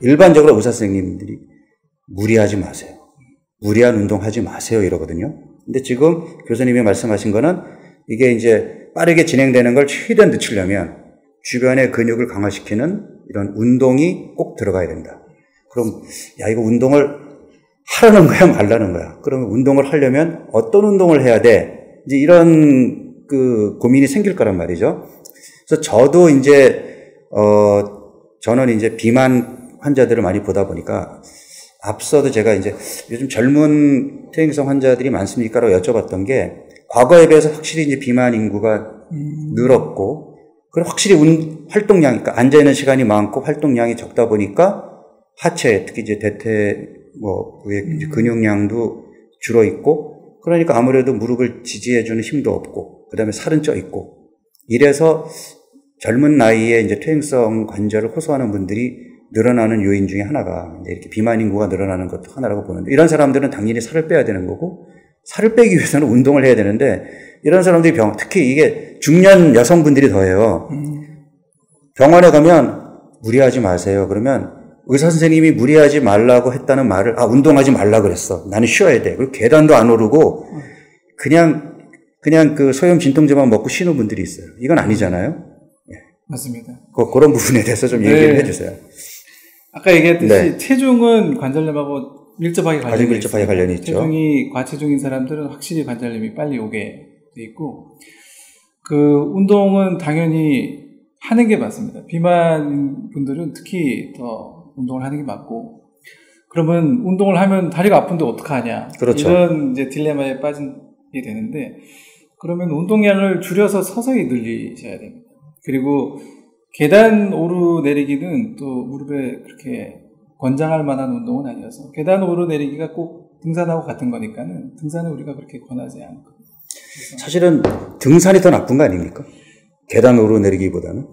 일반적으로 의사 선생님들이 무리하지 마세요. 무리한 운동 하지 마세요. 이러거든요. 근데 지금 교수님이 말씀하신 거는 이게 이제 빠르게 진행되는 걸 최대한 늦추려면 주변의 근육을 강화시키는 이런 운동이 꼭 들어가야 된다. 그럼, 야, 이거 운동을 하라는 거야, 말라는 거야. 그러면 운동을 하려면 어떤 운동을 해야 돼? 이제 이런 고민이 생길 거란 말이죠. 그래서 저도 이제, 저는 이제 비만 환자들을 많이 보다 보니까 앞서도 제가 이제 요즘 젊은 퇴행성 환자들이 많습니까라고 여쭤봤던 게 과거에 비해서 확실히 이제 비만 인구가 늘었고, 그리고 확실히 활동량, 그러니까 앉아있는 시간이 많고 활동량이 적다 보니까 하체, 특히 이제 대퇴, 이제 근육량도 줄어 있고, 그러니까 아무래도 무릎을 지지해주는 힘도 없고, 그 다음에 살은 쪄 있고, 이래서 젊은 나이에 이제 퇴행성 관절을 호소하는 분들이 늘어나는 요인 중에 하나가 이제 이렇게 비만 인구가 늘어나는 것도 하나라고 보는데, 이런 사람들은 당연히 살을 빼야 되는 거고, 살을 빼기 위해서는 운동을 해야 되는데, 이런 사람들이 특히 이게 중년 여성분들이 더해요. 병원에 가면 무리하지 마세요. 그러면 의사 선생님이 무리하지 말라고 했다는 말을, 운동하지 말라 그랬어. 나는 쉬어야 돼. 그리고 계단도 안 오르고, 그냥 그 소염 진통제만 먹고 쉬는 분들이 있어요. 이건 아니잖아요. 맞습니다. 그런 부분에 대해서 좀 얘기를 해주세요. 아까 얘기했듯이 체중은 관절염하고 밀접하게 관련이 있죠. 체중이 과체중인 사람들은 확실히 관절염이 빨리 오게 돼 있고, 운동은 당연히 하는 게 맞습니다. 비만 분들은 특히 더 운동을 하는 게 맞고, 그러면 운동을 하면 다리가 아픈데 어떡하냐. 그렇죠. 이런 이제 딜레마에 빠지게 되는데, 그러면 운동량을 줄여서 서서히 늘리셔야 됩니다. 그리고 계단 오르내리기는 또 무릎에 그렇게 권장할 만한 운동은 아니어서, 계단 오르내리기가 꼭 등산하고 같은 거니까는 등산은 우리가 그렇게 권하지 않고. 사실은 등산이 더 나쁜 거 아닙니까? 계단 오르내리기보다는.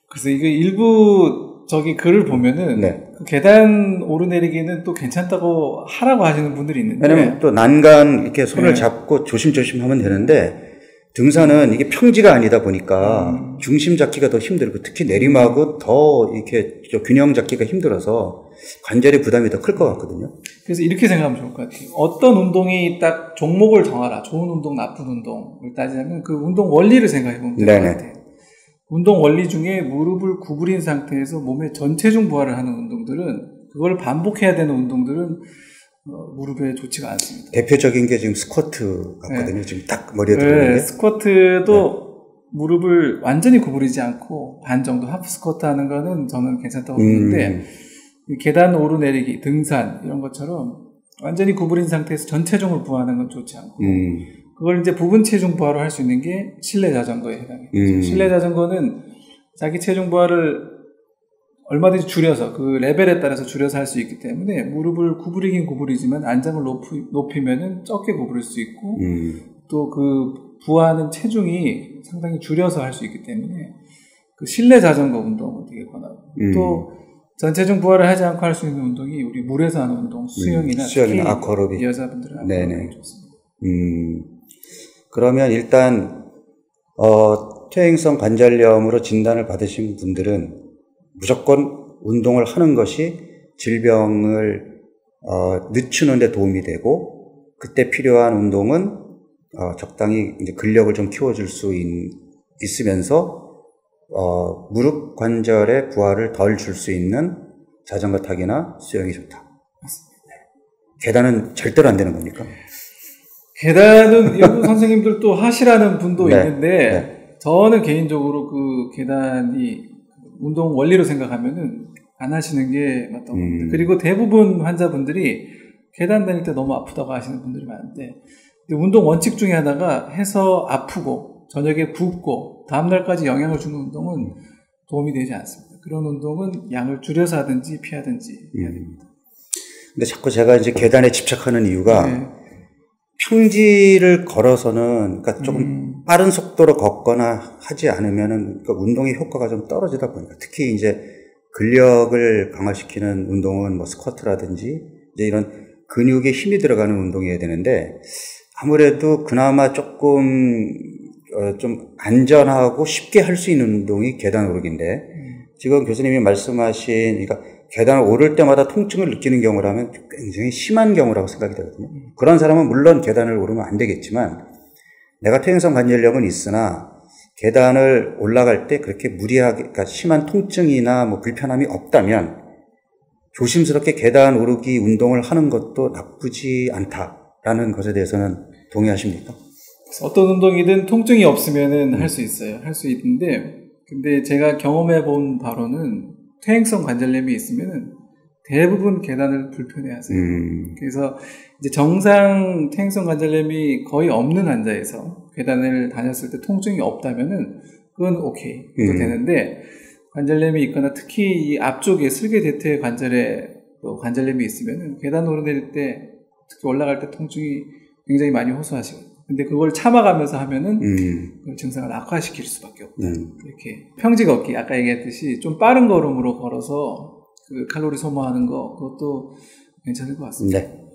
그래서 이거 일부 글을 보면은 그 계단 오르내리기는 또 괜찮다고 하라고 하시는 분들이 있는데, 왜냐면 또 난간 이렇게 손을 잡고 조심조심 하면 되는데, 등산은 이게 평지가 아니다 보니까 중심 잡기가 더 힘들고, 특히 내림하고 더 이렇게 균형 잡기가 힘들어서 관절의 부담이 더 클 것 같거든요. 그래서 이렇게 생각하면 좋을 것 같아요. 어떤 운동이 딱 종목을 정하라. 좋은 운동, 나쁜 운동을 따지자면 그 운동 원리를 생각해 보면 될 것 같아요. 운동 원리 중에 무릎을 구부린 상태에서 몸의 전체중 부하를 하는 운동들은, 그걸 반복해야 되는 운동들은 무릎에 좋지가 않습니다. 대표적인 게 지금 스쿼트 같거든요. 지금 딱 머리에 들어오는데. 스쿼트도 무릎을 완전히 구부리지 않고 반 정도 하프 스쿼트 하는 거는 저는 괜찮다고 보는데, 계단 오르내리기, 등산 이런 것처럼 완전히 구부린 상태에서 전체중을 부하는 건 좋지 않고, 그걸 이제 부분 체중 부하로 할 수 있는 게 실내 자전거에 해당해요. 실내 자전거는 자기 체중 부하를 얼마든지 줄여서, 그 레벨에 따라서 줄여서 할 수 있기 때문에 무릎을 구부리긴 구부리지만 안장을 높이면은 적게 구부릴 수 있고, 또 그 부하하는 체중이 상당히 줄여서 할 수 있기 때문에 그 실내 자전거 운동을 되게 권하고, 또 전체중 부하를 하지 않고 할 수 있는 운동이 우리 물에서 하는 운동, 수영이나 아쿠아로빅, 여자분들은 아쿠아로빅이 좋습니다. 그러면 일단 퇴행성 관절염으로 진단을 받으신 분들은 무조건 운동을 하는 것이 질병을 늦추는 데 도움이 되고, 그때 필요한 운동은 적당히 이제 근력을 좀 키워줄 수 있으면서 무릎 관절의 부하를 덜 줄 수 있는 자전거 타기나 수영이 좋다. 맞습니다. 계단은 절대로 안 되는 겁니까? 계단은 일부 선생님들도 하시라는 분도 있는데, 저는 개인적으로 그 계단이 운동 원리로 생각하면은 안 하시는 게 맞다고 봅니다. 그리고 대부분 환자분들이 계단 다닐 때 너무 아프다고 하시는 분들이 많은데, 운동 원칙 중에 하나가 해서 아프고 저녁에 붓고 다음날까지 영향을 주는 운동은 도움이 되지 않습니다. 그런 운동은 양을 줄여서 하든지 피하든지 해야 됩니다. 근데 자꾸 제가 이제 계단에 집착하는 이유가, 평지를 걸어서는, 그러니까 조금 빠른 속도로 걷거나 하지 않으면은, 그러니까 운동의 효과가 좀 떨어지다 보니까, 특히 이제 근력을 강화시키는 운동은 뭐 스쿼트라든지 이제 이런 근육에 힘이 들어가는 운동이어야 되는데, 아무래도 그나마 조금 좀 안전하고 쉽게 할 수 있는 운동이 계단 오르기인데, 지금 교수님이 말씀하신, 그러니까 계단을 오를 때마다 통증을 느끼는 경우라면 굉장히 심한 경우라고 생각이 되거든요. 그런 사람은 물론 계단을 오르면 안 되겠지만 내가 퇴행성 관절염은 있으나 계단을 올라갈 때 그렇게 무리하게, 그러니까 심한 통증이나 뭐 불편함이 없다면 조심스럽게 계단 오르기 운동을 하는 것도 나쁘지 않다라는 것에 대해서는 동의하십니까? 어떤 운동이든 통증이 없으면은 할 수 있어요. 할 수 있는데, 근데 제가 경험해 본 바로는 퇴행성 관절염이 있으면은 대부분 계단을 불편해 하세요. 그래서 이제 정상 퇴행성 관절염이 거의 없는 환자에서 계단을 다녔을 때 통증이 없다면은 그건 오케이. 그거 되는데, 관절염이 있거나 특히 이 앞쪽에 슬개대퇴 관절에 관절염이 있으면은 계단 오르내릴 때 특히 올라갈 때 통증이 굉장히 많이 호소하시거든요. 근데 그걸 참아가면서 하면은 그 증상을 악화시킬 수밖에 없다. 이렇게 평지 걷기 아까 얘기했듯이 좀 빠른 걸음으로 걸어서 그 칼로리 소모하는 거 그것도 괜찮을 것 같습니다. 네.